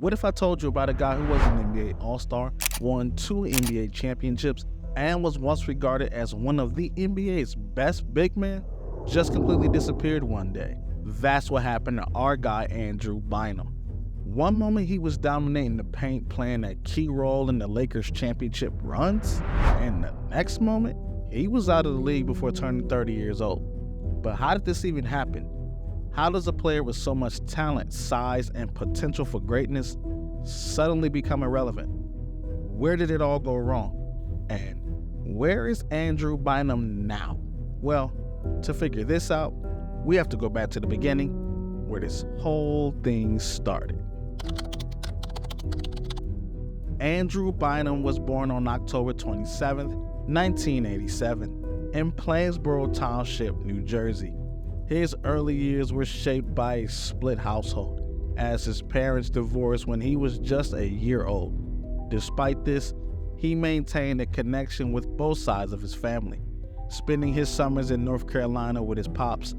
What if I told you about a guy who was an NBA All-Star, won 2 NBA championships, and was once regarded as one of the NBA's best big men, just completely disappeared one day? That's what happened to our guy Andrew Bynum. One moment he was dominating the paint, playing a key role in the Lakers' championship runs, and the next moment, he was out of the league before turning 30 years old. But how did this even happen? How does a player with so much talent, size, and potential for greatness suddenly become irrelevant? Where did it all go wrong? And where is Andrew Bynum now? Well, to figure this out, we have to go back to the beginning, where this whole thing started. Andrew Bynum was born on October 27, 1987, in Plainsboro Township, New Jersey. His early years were shaped by a split household, as his parents divorced when he was just a year old. Despite this, he maintained a connection with both sides of his family, spending his summers in North Carolina with his pops.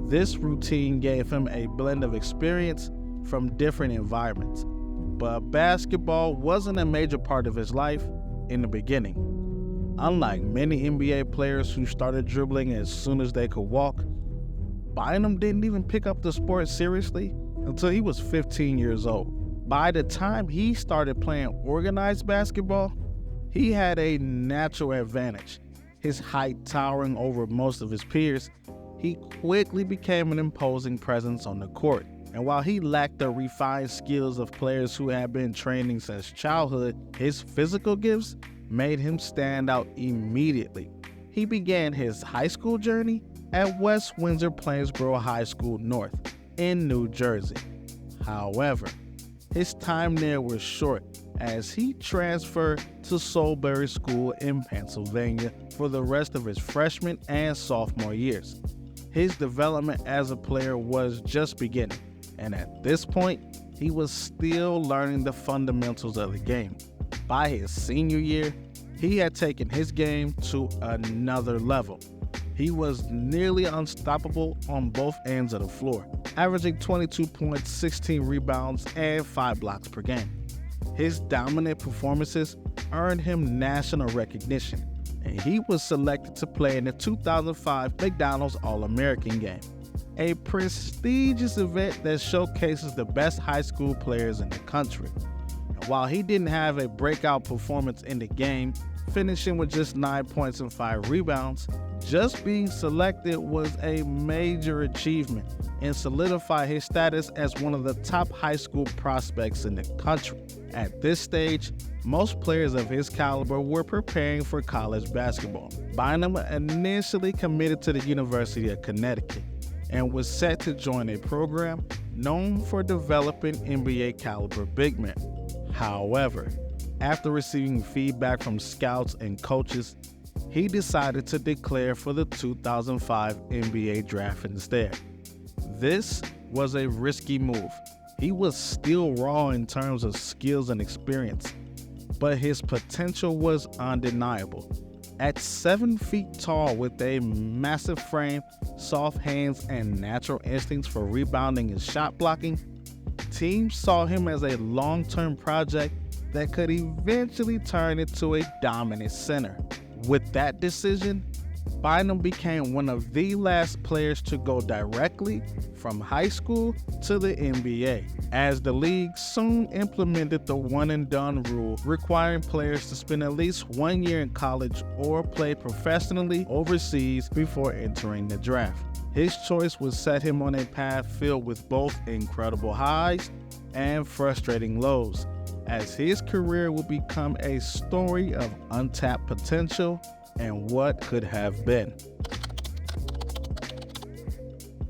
This routine gave him a blend of experience from different environments, but basketball wasn't a major part of his life in the beginning. Unlike many NBA players who started dribbling as soon as they could walk, Bynum didn't even pick up the sport seriously until he was 15 years old. By the time he started playing organized basketball, he had a natural advantage. His height towering over most of his peers, he quickly became an imposing presence on the court. And while he lacked the refined skills of players who had been training since childhood, his physical gifts made him stand out immediately. He began his high school journey at West Windsor Plainsboro High School North in New Jersey. However, his time there was short, as he transferred to Soulbury School in Pennsylvania for the rest of his freshman and sophomore years. His development as a player was just beginning, and at this point, he was still learning the fundamentals of the game. By his senior year, he had taken his game to another level. He was nearly unstoppable on both ends of the floor, averaging 22 points, 16 rebounds, and 5 blocks per game. His dominant performances earned him national recognition, and he was selected to play in the 2005 McDonald's All-American Game, a prestigious event that showcases the best high school players in the country. And while he didn't have a breakout performance in the game, finishing with just 9 points and 5 rebounds, just being selected was a major achievement and solidified his status as one of the top high school prospects in the country. At this stage, most players of his caliber were preparing for college basketball. Bynum initially committed to the University of Connecticut and was set to join a program known for developing NBA caliber big men. However, after receiving feedback from scouts and coaches, he decided to declare for the 2005 NBA draft instead. This was a risky move. He was still raw in terms of skills and experience, but his potential was undeniable. At 7 feet tall with a massive frame, soft hands, and natural instincts for rebounding and shot blocking, teams saw him as a long-term project that could eventually turn into a dominant center. With that decision, Bynum became one of the last players to go directly from high school to the NBA, as the league soon implemented the one-and-done rule, requiring players to spend at least 1 year in college or play professionally overseas before entering the draft. His choice would set him on a path filled with both incredible highs and frustrating lows, as his career will become a story of untapped potential and what could have been.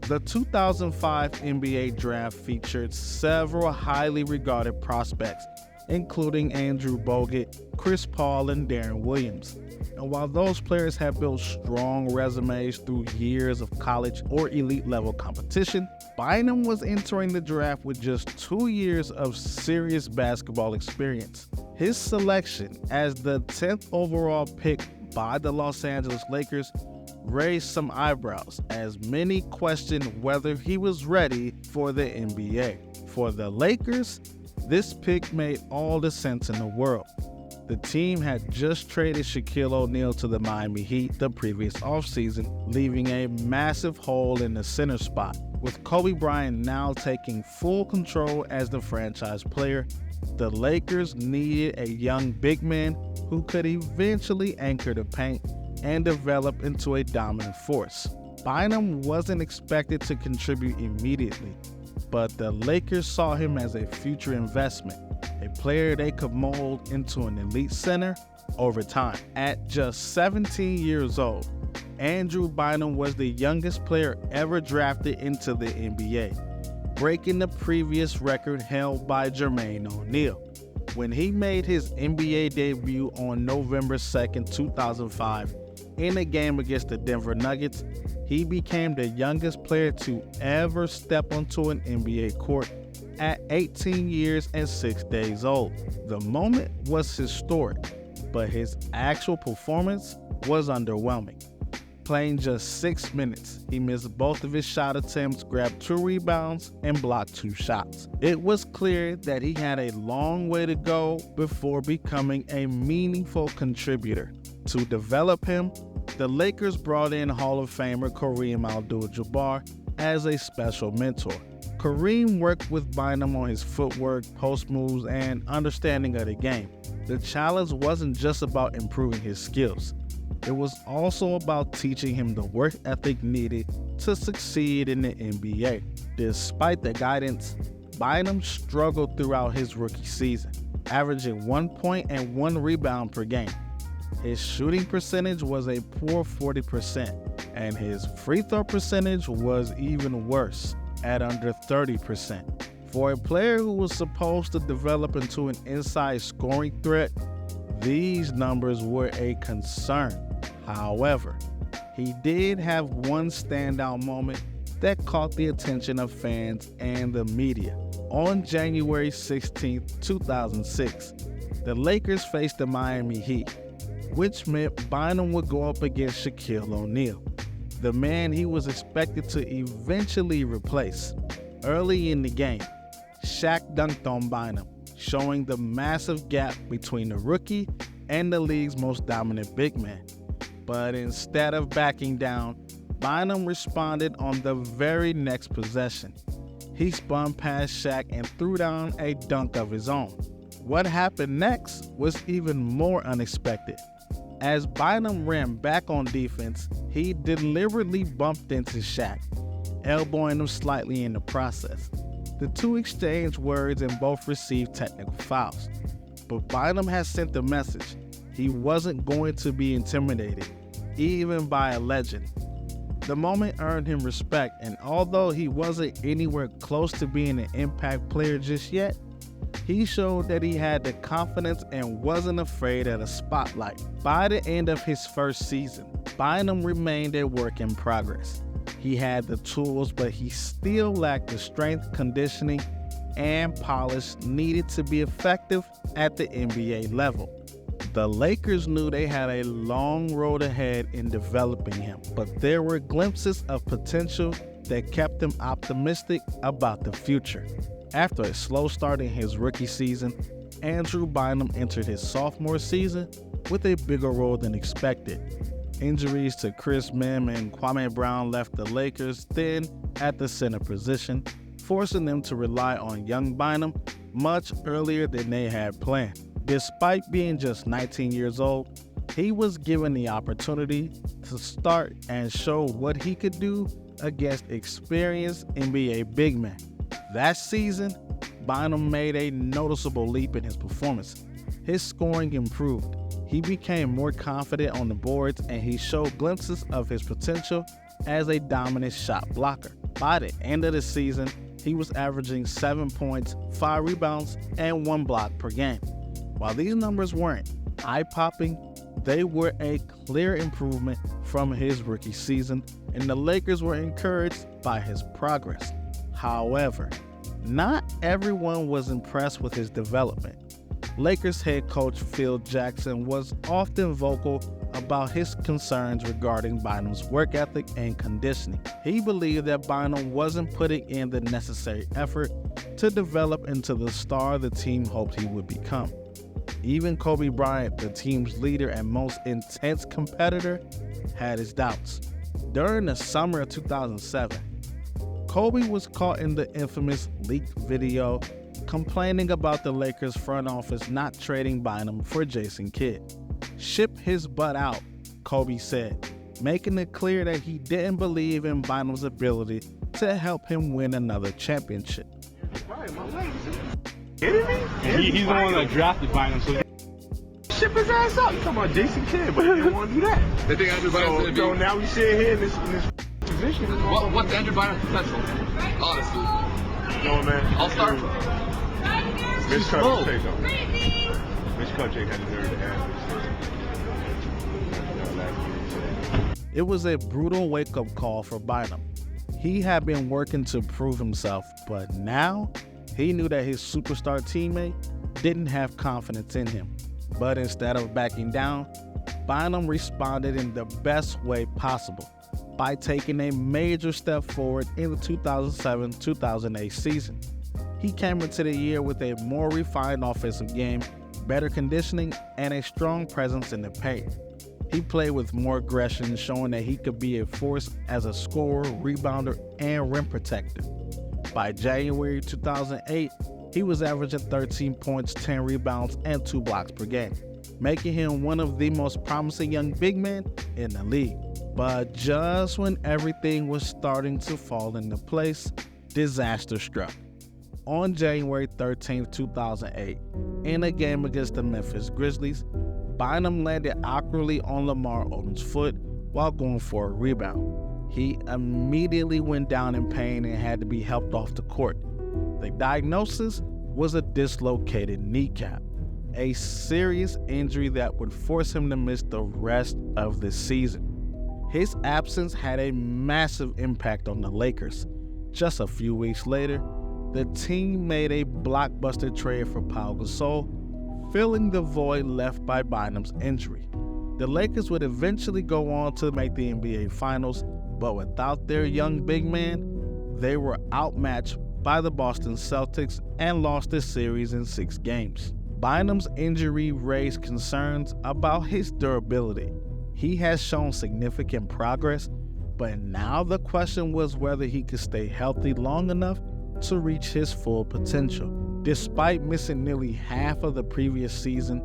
The 2005 NBA draft featured several highly regarded prospects, including Andrew Bogut, Chris Paul, and Darren Williams. And while those players have built strong resumes through years of college or elite level competition, Bynum was entering the draft with just 2 years of serious basketball experience. His selection as the 10th overall pick by the Los Angeles Lakers raised some eyebrows, as many questioned whether he was ready for the NBA. For the Lakers, This pick made all the sense in the world. The team had just traded Shaquille O'Neal to the Miami Heat the previous offseason, leaving a massive hole in the center spot. With Kobe Bryant now taking full control as the franchise player, the Lakers needed a young big man who could eventually anchor the paint and develop into a dominant force. Bynum wasn't expected to contribute immediately, but the Lakers saw him as a future investment, a player they could mold into an elite center over time. At just 17 years old, Andrew Bynum was the youngest player ever drafted into the NBA, breaking the previous record held by Jermaine O'Neal. When he made his NBA debut on November 2nd, 2005, in a game against the Denver Nuggets, he became the youngest player to ever step onto an NBA court at 18 years and 6 days old. The moment was historic, but his actual performance was underwhelming. Playing just 6 minutes, he missed both of his shot attempts, grabbed 2 rebounds, and blocked 2 shots. It was clear that he had a long way to go before becoming a meaningful contributor. To develop him, the Lakers brought in Hall of Famer Kareem Abdul-Jabbar as a special mentor. Kareem worked with Bynum on his footwork, post moves, and understanding of the game. The challenge wasn't just about improving his skills. It was also about teaching him the work ethic needed to succeed in the NBA. Despite the guidance, Bynum struggled throughout his rookie season, averaging 1 point and 1 rebound per game. His shooting percentage was a poor 40%, and his free throw percentage was even worse, at under 30%. For a player who was supposed to develop into an inside scoring threat, these numbers were a concern. However, he did have one standout moment that caught the attention of fans and the media. On January 16, 2006, the Lakers faced the Miami Heat, which meant Bynum would go up against Shaquille O'Neal, the man he was expected to eventually replace. Early in the game, Shaq dunked on Bynum, showing the massive gap between the rookie and the league's most dominant big man. But instead of backing down, Bynum responded on the very next possession. He spun past Shaq and threw down a dunk of his own. What happened next was even more unexpected. As Bynum ran back on defense, he deliberately bumped into Shaq, elbowing him slightly in the process. The two exchanged words and both received technical fouls. But Bynum has sent the message. He wasn't going to be intimidated, even by a legend. The moment earned him respect, and although he wasn't anywhere close to being an impact player just yet, he showed that he had the confidence and wasn't afraid of the spotlight. By the end of his first season, Bynum remained a work in progress. He had the tools, but he still lacked the strength, conditioning, and polish needed to be effective at the NBA level. The Lakers knew they had a long road ahead in developing him, but there were glimpses of potential that kept them optimistic about the future. After a slow start in his rookie season, Andrew Bynum entered his sophomore season with a bigger role than expected. Injuries to Chris Mim and Kwame Brown left the Lakers thin at the center position, forcing them to rely on young Bynum much earlier than they had planned. Despite being just 19 years old, he was given the opportunity to start and show what he could do against experienced NBA big men. That season, Bynum made a noticeable leap in his performance. His scoring improved. He became more confident on the boards, and he showed glimpses of his potential as a dominant shot blocker. By the end of the season, he was averaging 7 points, 5 rebounds, and 1 block per game. While these numbers weren't eye-popping, they were a clear improvement from his rookie season, and the Lakers were encouraged by his progress. However, not everyone was impressed with his development. Lakers head coach Phil Jackson was often vocal about his concerns regarding Bynum's work ethic and conditioning. He believed that Bynum wasn't putting in the necessary effort to develop into the star the team hoped he would become. Even Kobe Bryant, the team's leader and most intense competitor, had his doubts. During the summer of 2007, Kobe was caught in the infamous leaked video complaining about the Lakers front office not trading Bynum for Jason Kidd. "Ship his butt out," Kobe said, making it clear that he didn't believe in Bynum's ability to help him win another championship. He's the one that drafted Bynum, so ship his ass up. You talking about Jason Kidd, but he didn't want to do that. they think Andrew Bynum's gonna So now we sit here in this position. What's Andrew Bynum's potential? Honestly. You know what, man? I'll start. Mitch Cut Jake though. Mitch Cut Jake had deserved to have this. It was a brutal wake-up call for Bynum. He had been working to prove himself, but now he knew that his superstar teammate didn't have confidence in him. But instead of backing down, Bynum responded in the best way possible by taking a major step forward in the 2007-2008 season. He came into the year with a more refined offensive game, better conditioning, and a strong presence in the paint. He played with more aggression, showing that he could be a force as a scorer, rebounder, and rim protector. By January 2008, he was averaging 13 points, 10 rebounds, and 2 blocks per game, making him one of the most promising young big men in the league. But just when everything was starting to fall into place, disaster struck. On January 13, 2008, in a game against the Memphis Grizzlies, Bynum landed awkwardly on Lamar Odom's foot while going for a rebound. He immediately went down in pain and had to be helped off the court. The diagnosis was a dislocated kneecap, a serious injury that would force him to miss the rest of the season. His absence had a massive impact on the Lakers. Just a few weeks later, the team made a blockbuster trade for Pau Gasol, filling the void left by Bynum's injury. The Lakers would eventually go on to make the NBA Finals, but without their young big man, they were outmatched by the Boston Celtics and lost the series in 6 games. Bynum's injury raised concerns about his durability. He has shown significant progress, but now the question was whether he could stay healthy long enough to reach his full potential. Despite missing nearly half of the previous season,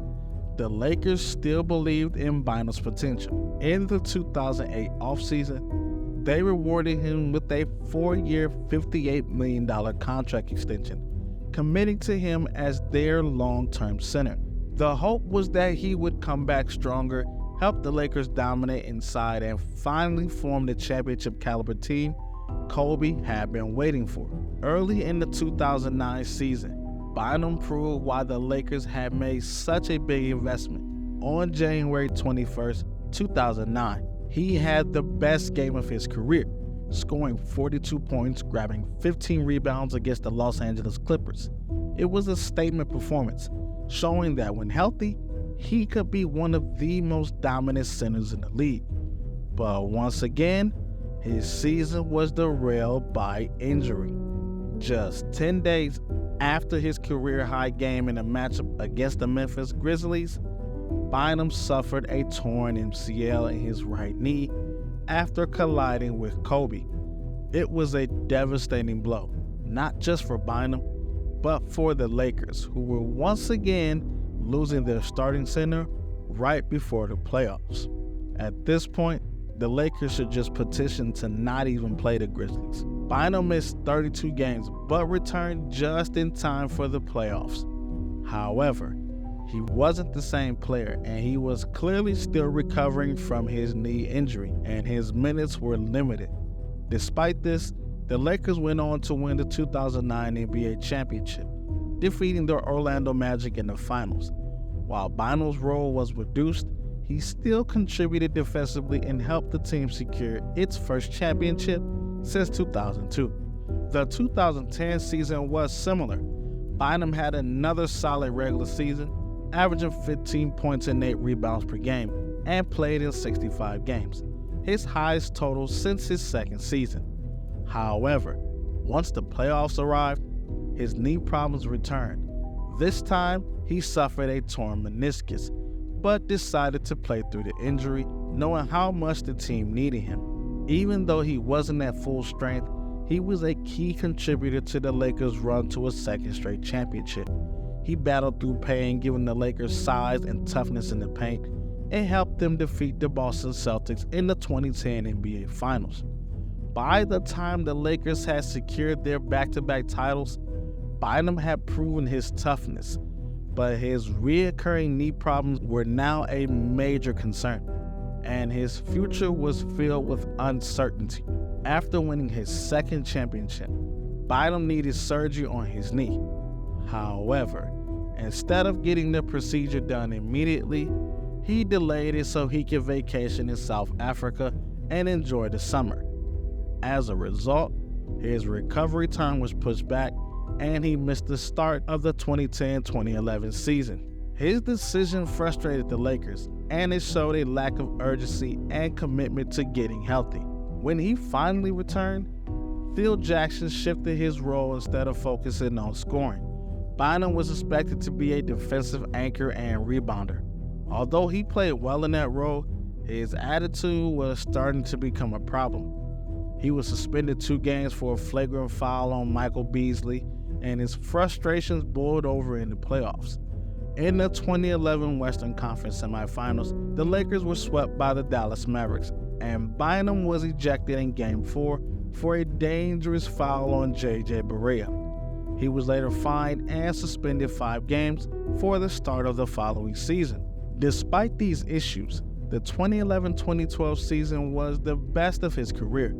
the Lakers still believed in Bynum's potential. In the 2008 offseason, they rewarded him with a 4-year, $58 million contract extension, committing to him as their long-term center. The hope was that he would come back stronger, help the Lakers dominate inside, and finally form the championship caliber team Kobe had been waiting for. Early in the 2009 season, Bynum proved why the Lakers had made such a big investment. On January 21st, 2009, he had the best game of his career, scoring 42 points, grabbing 15 rebounds against the Los Angeles Clippers. It was a statement performance, showing that when healthy, he could be one of the most dominant centers in the league. But once again, his season was derailed by injury. Just 10 days after his career-high game in a matchup against the Memphis Grizzlies, Bynum suffered a torn MCL in his right knee after colliding with Kobe. It was a devastating blow, not just for Bynum, but for the Lakers, who were once again losing their starting center right before the playoffs. At this point, the Lakers should just petition to not even play the Grizzlies. Bynum missed 32 games, but returned just in time for the playoffs. However, he wasn't the same player, and he was clearly still recovering from his knee injury, and his minutes were limited. Despite this, the Lakers went on to win the 2009 NBA championship, defeating the Orlando Magic in the finals. While Bynum's role was reduced, he still contributed defensively and helped the team secure its first championship since 2002. The 2010 season was similar. Bynum had another solid regular season, averaging 15 points and 8 rebounds per game, and played in 65 games, his highest total since his second season. However, once the playoffs arrived, his knee problems returned. This time, he suffered a torn meniscus, but decided to play through the injury, knowing how much the team needed him. Even though he wasn't at full strength, he was a key contributor to the Lakers' run to a second straight championship. He battled through pain, giving the Lakers size and toughness in the paint, and helped them defeat the Boston Celtics in the 2010 NBA Finals. By the time the Lakers had secured their back-to-back titles, Bynum had proven his toughness, but his reoccurring knee problems were now a major concern, and his future was filled with uncertainty. After winning his second championship, Bynum needed surgery on his knee. However, instead of getting the procedure done immediately, he delayed it so he could vacation in South Africa and enjoy the summer. As a result, his recovery time was pushed back and he missed the start of the 2010-2011 season. His decision frustrated the Lakers, and it showed a lack of urgency and commitment to getting healthy. When he finally returned, Phil Jackson shifted his role instead of focusing on scoring. Bynum was expected to be a defensive anchor and rebounder. Although he played well in that role, his attitude was starting to become a problem. He was suspended 2 games for a flagrant foul on Michael Beasley, and his frustrations boiled over in the playoffs. In the 2011 Western Conference semifinals, the Lakers were swept by the Dallas Mavericks, and Bynum was ejected in Game 4 for a dangerous foul on J.J. Barea. He was later fined and suspended 5 games for the start of the following season. Despite these issues, the 2011-2012 season was the best of his career.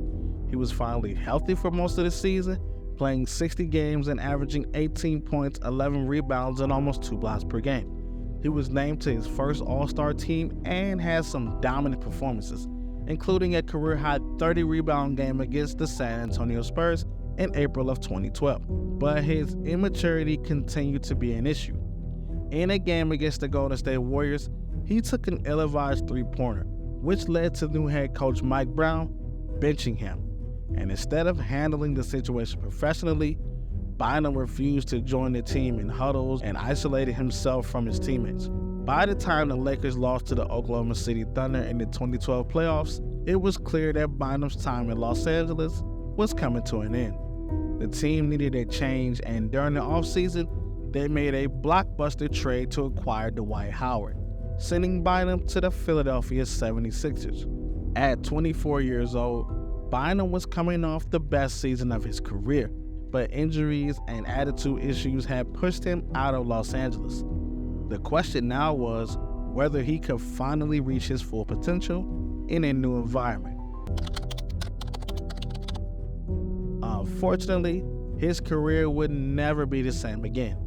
He was finally healthy for most of the season, playing 60 games and averaging 18 points, 11 rebounds, and almost 2 blocks per game. He was named to his first All-Star team and had some dominant performances, including a career-high 30-rebound game against the San Antonio Spurs in April of 2012. But his immaturity continued to be an issue. In a game against the Golden State Warriors, he took an ill-advised three-pointer, which led to new head coach Mike Brown benching him. And instead of handling the situation professionally, Bynum refused to join the team in huddles and isolated himself from his teammates. By the time the Lakers lost to the Oklahoma City Thunder in the 2012 playoffs, it was clear that Bynum's time in Los Angeles was coming to an end. The team needed a change, and during the offseason, they made a blockbuster trade to acquire Dwight Howard, sending Bynum to the Philadelphia 76ers. At 24 years old, Bynum was coming off the best season of his career, but injuries and attitude issues had pushed him out of Los Angeles. The question now was whether he could finally reach his full potential in a new environment. Unfortunately, his career would never be the same again.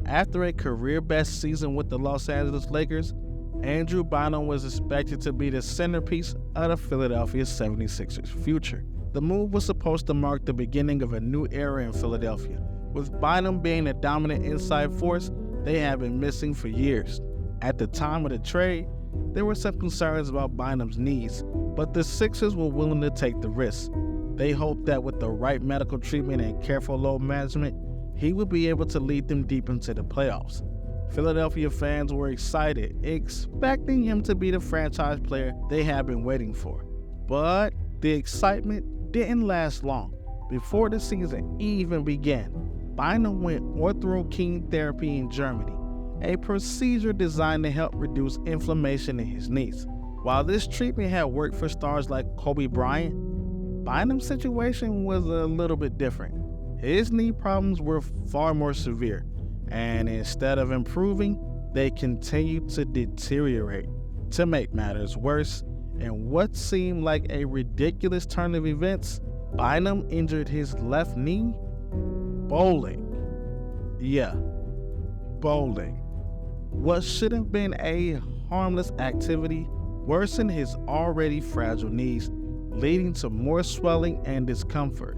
After a career-best season with the Los Angeles Lakers, Andrew Bynum was expected to be the centerpiece of the Philadelphia 76ers' future. The move was supposed to mark the beginning of a new era in Philadelphia, with Bynum being the dominant inside force they had been missing for years. At the time of the trade, there were some concerns about Bynum's knees, but the Sixers were willing to take the risk. They hoped that with the right medical treatment and careful load management, he would be able to lead them deep into the playoffs. Philadelphia fans were excited, expecting him to be the franchise player they had been waiting for. But the excitement didn't last long. Before the season even began, Bynum went orthokine therapy in Germany, a procedure designed to help reduce inflammation in his knees. While this treatment had worked for stars like Kobe Bryant, Bynum's situation was a little bit different. His knee problems were far more severe, and instead of improving, they continued to deteriorate. To make matters worse, in what seemed like a ridiculous turn of events, Bynum injured his left knee bowling. Yeah, bowling. What should have been a harmless activity worsened his already fragile knees, leading to more swelling and discomfort.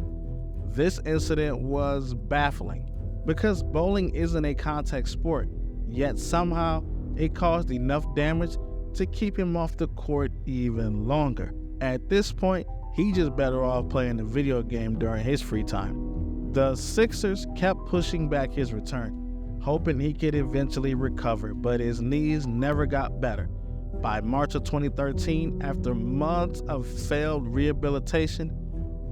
This incident was baffling because bowling isn't a contact sport, yet somehow it caused enough damage to keep him off the court even longer. At this point, he just better off playing a video game during his free time. The Sixers kept pushing back his return, hoping he could eventually recover, but his knees never got better. By March of 2013, after months of failed rehabilitation,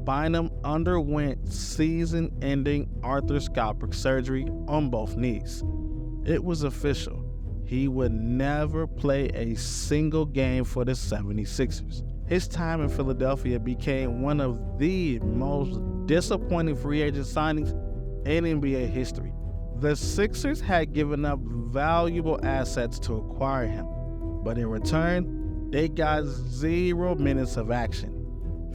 Bynum underwent season-ending arthroscopic surgery on both knees. It was official. He would never play a single game for the 76ers. His time in Philadelphia became one of the most disappointing free agent signings in NBA history. The Sixers had given up valuable assets to acquire him, but in return, they got 0 minutes of action.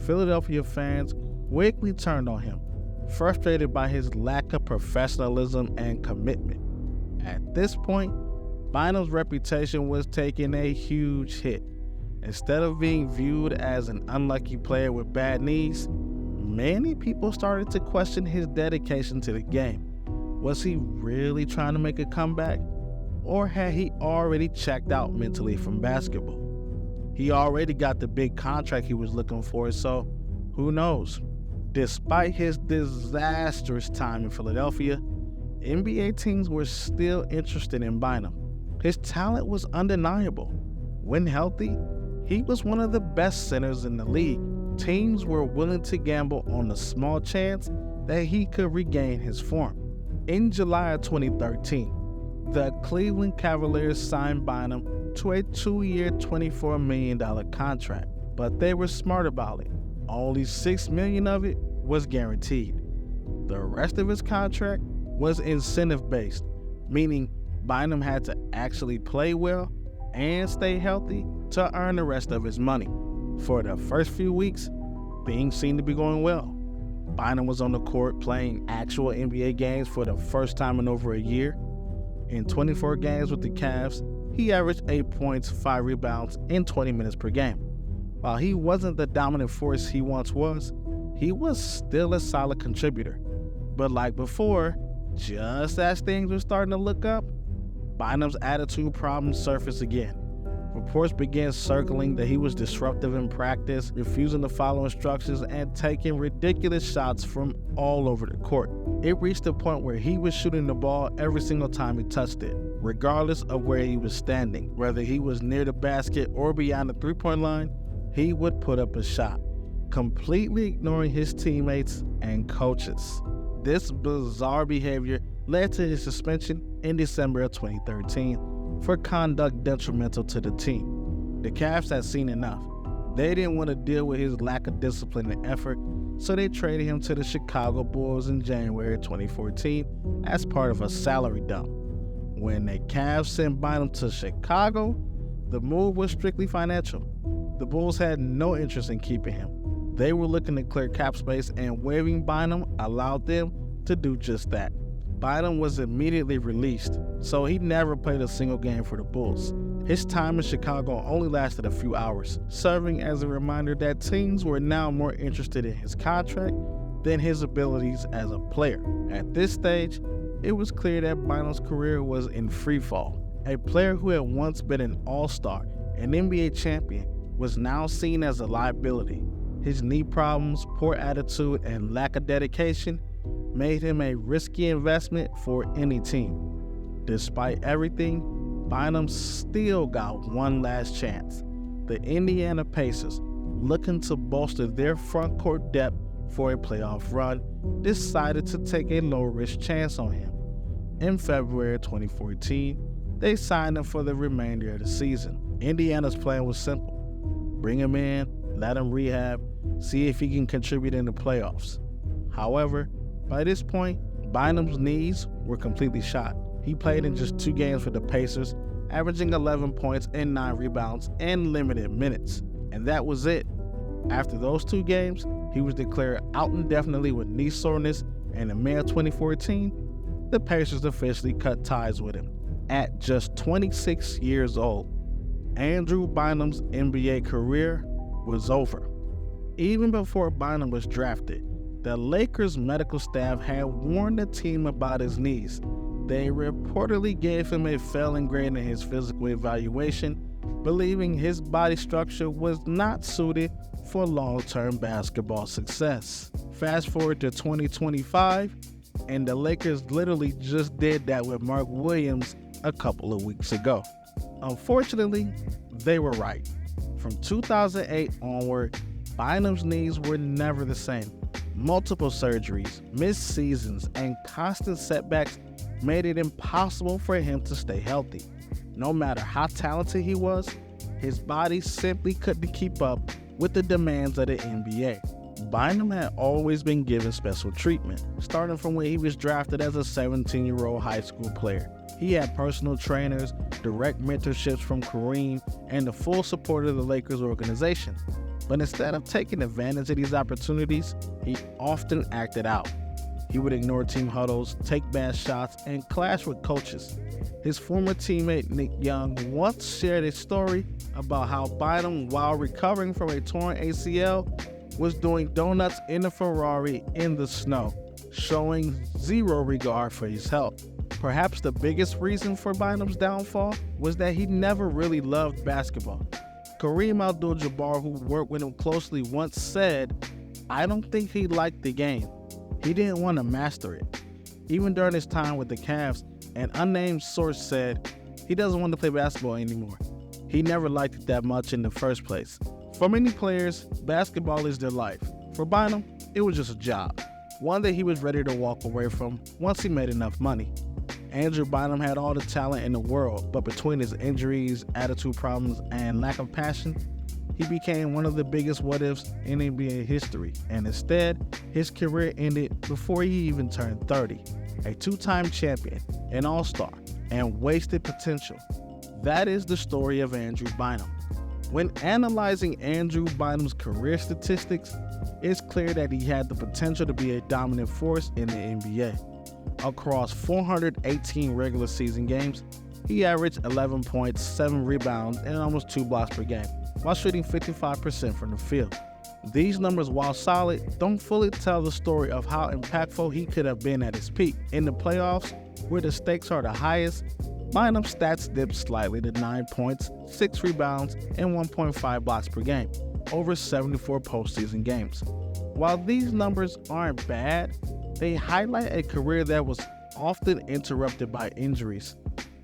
Philadelphia fans quickly turned on him, frustrated by his lack of professionalism and commitment. At this point, Bynum's reputation was taking a huge hit. Instead of being viewed as an unlucky player with bad knees, many people started to question his dedication to the game. Was he really trying to make a comeback? Or had he already checked out mentally from basketball? He already got the big contract he was looking for, so who knows? Despite his disastrous time in Philadelphia, NBA teams were still interested in Bynum. His talent was undeniable. When healthy, he was one of the best centers in the league. Teams were willing to gamble on the small chance that he could regain his form. In July of 2013, the Cleveland Cavaliers signed Bynum to a 2-year, $24 million contract, but they were smart about it. Only $6 million of it was guaranteed. The rest of his contract was incentive-based, meaning Bynum had to actually play well and stay healthy to earn the rest of his money. For the first few weeks, things seemed to be going well. Bynum was on the court playing actual NBA games for the first time in over a year. In 24 games with the Cavs, he averaged 8 points, 5 rebounds, and 20 minutes per game. While he wasn't the dominant force he once was, he was still a solid contributor. But like before, just as things were starting to look up, Bynum's attitude problems surfaced again. Reports began circling that he was disruptive in practice, refusing to follow instructions, and taking ridiculous shots from all over the court. It reached a point where he was shooting the ball every single time he touched it, regardless of where he was standing. Whether he was near the basket or beyond the three-point line, he would put up a shot, completely ignoring his teammates and coaches. This bizarre behavior led to his suspension in December of 2013 for conduct detrimental to the team. The Cavs had seen enough. They didn't want to deal with his lack of discipline and effort, so they traded him to the Chicago Bulls in January 2014 as part of a salary dump. When the Cavs sent Bynum to Chicago, the move was strictly financial. The Bulls had no interest in keeping him. They were looking to clear cap space, and waiving Bynum allowed them to do just that. Bynum was immediately released, so he never played a single game for the Bulls. His time in Chicago only lasted a few hours, serving as a reminder that teams were now more interested in his contract than his abilities as a player. At this stage, it was clear that Bynum's career was in free fall. A player who had once been an all-star, an NBA champion, was now seen as a liability. His knee problems, poor attitude, and lack of dedication made him a risky investment for any team. Despite everything, Bynum still got one last chance. The Indiana Pacers, looking to bolster their front court depth for a playoff run, decided to take a low-risk chance on him. In February 2014, they signed him for the remainder of the season. Indiana's plan was simple: bring him in, let him rehab, see if he can contribute in the playoffs. However, by this point, Bynum's knees were completely shot. He played in just 2 games for the Pacers, averaging 11 points and 9 rebounds in limited minutes. And that was it. After those 2 games, he was declared out indefinitely with knee soreness, and in May of 2014, the Pacers officially cut ties with him. At just 26 years old, Andrew Bynum's NBA career was over. Even before Bynum was drafted, the Lakers medical staff had warned the team about his knees. They reportedly gave him a failing grade in his physical evaluation, believing his body structure was not suited for long-term basketball success. Fast forward to 2025, and the Lakers literally just did that with Mark Williams a couple of weeks ago. Unfortunately, they were right. From 2008 onward, Bynum's knees were never the same. Multiple surgeries, missed seasons, and constant setbacks made it impossible for him to stay healthy. No matter how talented he was, his body simply couldn't keep up with the demands of the NBA. Bynum had always been given special treatment, starting from when he was drafted as a 17-year-old high school player. He had personal trainers, direct mentorships from Kareem, and the full support of the Lakers organization. But instead of taking advantage of these opportunities, he often acted out. He would ignore team huddles, take bad shots, and clash with coaches. His former teammate Nick Young once shared a story about how Bynum, while recovering from a torn ACL, was doing donuts in a Ferrari in the snow, showing zero regard for his health. Perhaps the biggest reason for Bynum's downfall was that he never really loved basketball. Kareem Abdul-Jabbar, who worked with him closely, once said, "I don't think he liked the game. He didn't want to master it." Even during his time with the Cavs, an unnamed source said, "He doesn't want to play basketball anymore. He never liked it that much in the first place." For many players, basketball is their life. For Bynum, it was just a job, one that he was ready to walk away from once he made enough money. Andrew Bynum had all the talent in the world, but between his injuries, attitude problems, and lack of passion, he became one of the biggest what-ifs in NBA history, and instead, his career ended before he even turned 30. A two-time champion, an all-star, and wasted potential. That is the story of Andrew Bynum. When analyzing Andrew Bynum's career statistics, it's clear that he had the potential to be a dominant force in the NBA. Across 418 regular season games, he averaged 11 points, 7 rebounds, and almost 2 blocks per game, while shooting 55% from the field. These numbers, while solid, don't fully tell the story of how impactful he could have been at his peak. In the playoffs, where the stakes are the highest, Bynum's stats dipped slightly to 9 points, 6 rebounds, and 1.5 blocks per game, over 74 postseason games. While these numbers aren't bad, they highlight a career that was often interrupted by injuries.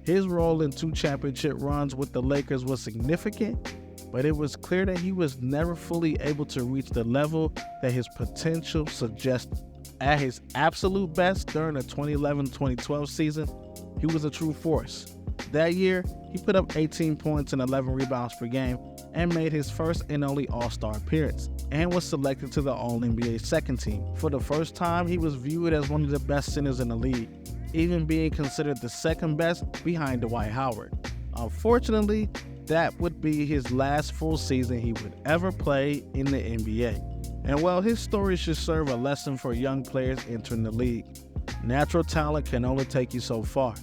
His role in 2 championship runs with the Lakers was significant, but it was clear that he was never fully able to reach the level that his potential suggested. At his absolute best during the 2011-2012 season, he was a true force. That year, he put up 18 points and 11 rebounds per game and made his first and only All-Star appearance, and was selected to the All-NBA second team. For the first time, he was viewed as one of the best centers in the league, even being considered the second best behind Dwight Howard. Unfortunately, that would be his last full season he would ever play in the NBA. And while his story should serve a lesson for young players entering the league, natural talent can only take you so far,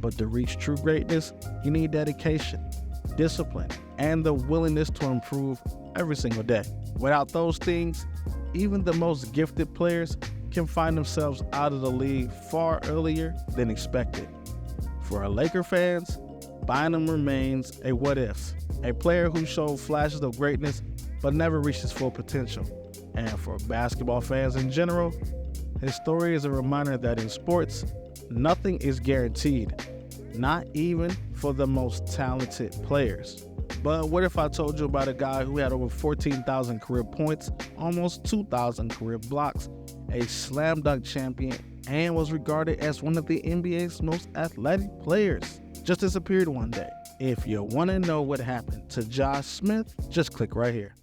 but to reach true greatness, you need dedication, discipline, and the willingness to improve every single day. Without those things, even the most gifted players can find themselves out of the league far earlier than expected. For our Laker fans, Bynum remains a what-if, a player who showed flashes of greatness but never reached his full potential. And for basketball fans in general, his story is a reminder that in sports, nothing is guaranteed, not even for the most talented players. But what if I told you about a guy who had over 14,000 career points, almost 2,000 career blocks, a slam dunk champion, and was regarded as one of the NBA's most athletic players? Just disappeared one day. If you want to know what happened to Josh Smith, just click right here.